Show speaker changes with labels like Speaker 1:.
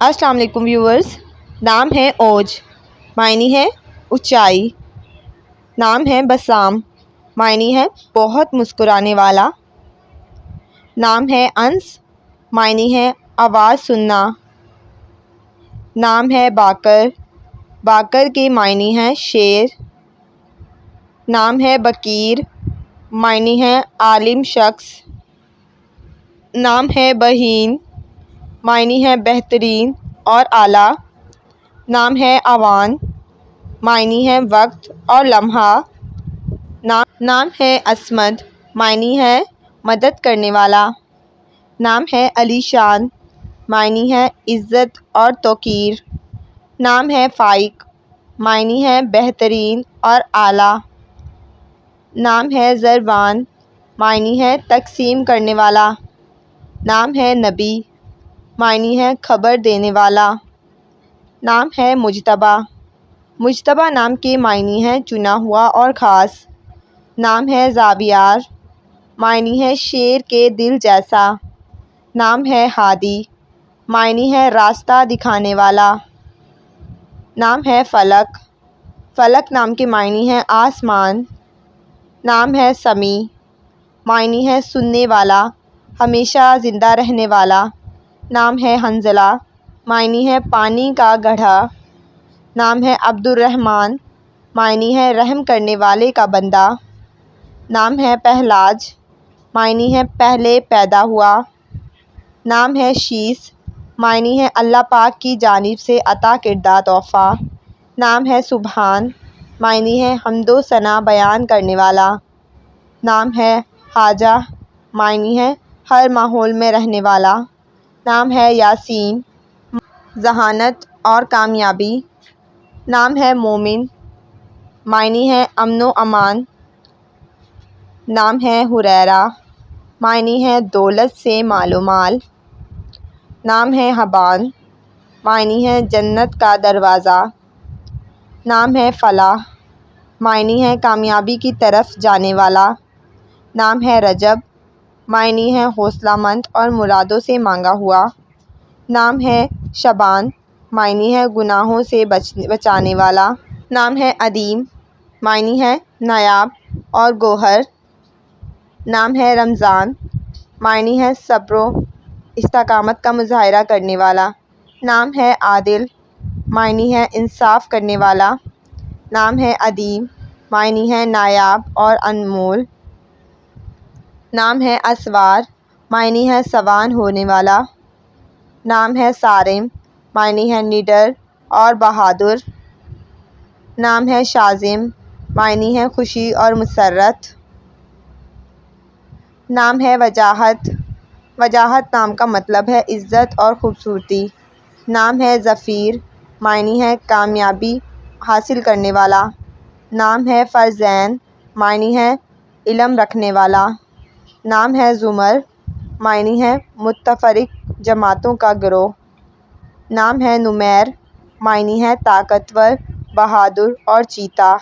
Speaker 1: السلام علیکم ویورز۔ نام ہے اوج، معنی ہے اونچائی۔ نام ہے بسام، معنی ہے بہت مسکرانے والا۔ نام ہے انس، معنی ہے آواز سننا۔ نام ہے باقر، باقر کے معنی ہے شیر۔ نام ہے بکیر، معنی ہے عالم شخص۔ نام ہے بہین، معنی ہے بہترین اور اعلیٰ۔ نام ہے اوان، معنی ہے وقت اور لمحہ۔ نام ہے عصمت، معنی ہے مدد کرنے والا۔ نام ہے علی شان، معنی ہے عزت اور توقیر۔ نام ہے فائق، معنی ہے بہترین اور اعلیٰ۔ نام ہے ضربان، معنی ہے تقسیم کرنے والا۔ نام ہے نبی، معنی ہے خبر دینے والا۔ نام ہے مجتبیٰ، مجتبیٰ نام کے معنی ہے چنا ہوا اور خاص۔ نام ہے زاویار، معنی ہے شیر کے دل جیسا۔ نام ہے ہادی، معنی ہے راستہ دکھانے والا۔ نام ہے فلک، فلک نام کے معنی ہے آسمان۔ نام ہے سمیع، معنی ہے سننے والا، ہمیشہ زندہ رہنے والا۔ نام ہے حنظلہ، معنی ہے پانی کا گڑھا۔ نام ہے عبد الرحمن، معنی ہے رحم کرنے والے کا بندہ۔ نام ہے پہلاج، معنی ہے پہلے پیدا ہوا۔ نام ہے شیس، معنی ہے اللہ پاک کی جانب سے عطا کردہ تحفہ۔ نام ہے سبحان، معنی ہے حمد و ثنا بیان کرنے والا۔ نام ہے خواجہ، معنی ہے ہر ماحول میں رہنے والا۔ نام ہے یاسین، ذہانت اور کامیابی۔ نام ہے مومن، معنی ہے امن و امان۔ نام ہے ہریرہ، معنی ہے دولت سے مال و مال۔ نام ہے حبان، معنی ہے جنت کا دروازہ۔ نام ہے فلاح، معنی ہے کامیابی کی طرف جانے والا۔ نام ہے رجب، معنی ہے حوصلہ مند اور مرادوں سے مانگا ہوا۔ نام ہے شعبان، معنی ہے گناہوں سے بچانے والا۔ نام ہے عدیم، معنی ہے نایاب اور گوہر۔ نام ہے رمضان، معنی ہے صبر و استقامت کا مظاہرہ کرنے والا۔ نام ہے عادل، معنی ہے انصاف کرنے والا۔ نام ہے عدیم، معنی ہے نایاب اور انمول۔ نام ہے اسوار، معنی ہے سوان ہونے والا۔ نام ہے صارم، معنی ہے نڈر اور بہادر۔ نام ہے شازم، معنی ہے خوشی اور مسرت۔ نام ہے وجاہت، وجاہت نام کا مطلب ہے عزت اور خوبصورتی۔ نام ہے ظفیر، معنی ہے کامیابی حاصل کرنے والا۔ نام ہے فرزین، معنی ہے علم رکھنے والا۔ نام ہے زمر، معنی ہے متفرق جماعتوں کا گروہ۔ نام ہے نمیر، معنی ہے طاقتور، بہادر اور چیتا۔